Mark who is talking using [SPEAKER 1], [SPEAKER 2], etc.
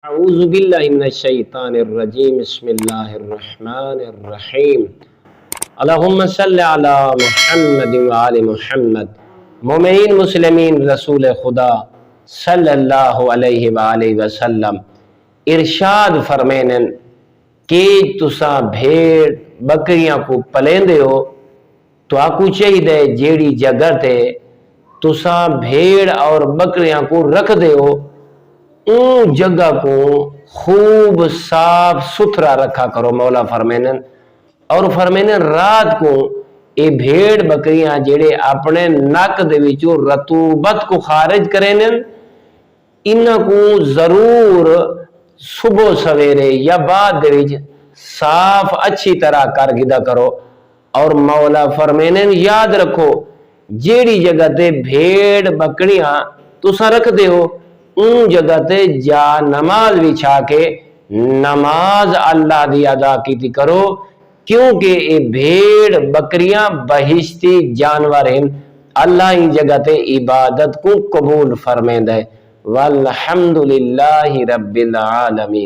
[SPEAKER 1] اعوذ باللہ من الشیطان الرجیم بسم اللہ الرحمن الرحیم اللہم صلی علی محمد وآل محمد مومنین مسلمین رسول خدا صلی اللہ علیہ وآلہ وسلم ارشاد فرمینن کہ تساں بھیڑ بکریاں کو پلیندے ہو تو آکو چاہیے جیڑی جگہ تے تساں بھیڑ اور بکریاں کو رکھ دے ہو اون جگہ کو خوب صاف ستھرا رکھا کرو مولا فرمینن، اور فرمینن رات کو اے بھیڑ بکریاں جڑے اپنے نک دے وچوں رطوبت کو خارج کرینن انہاں کو ضرور صبح سویرے یا بعد دے وچ صاف اچھی طرح کر گدا کرو۔ اور مولا فرمینن یاد رکھو جیڑی جگہ تے بھیڑ بکریاں تساں رکھ دے ہو ان جگہ تے جا نماز بچھا کے نماز اللہ دی ادا کیتی کرو، کیونکہ اے بھیڑ بکریاں بہشتی جانور ہیں، اللہ ان جگہ تے عبادت کو قبول فرمیندہ ہے۔ والحمدللہ رب العالمین۔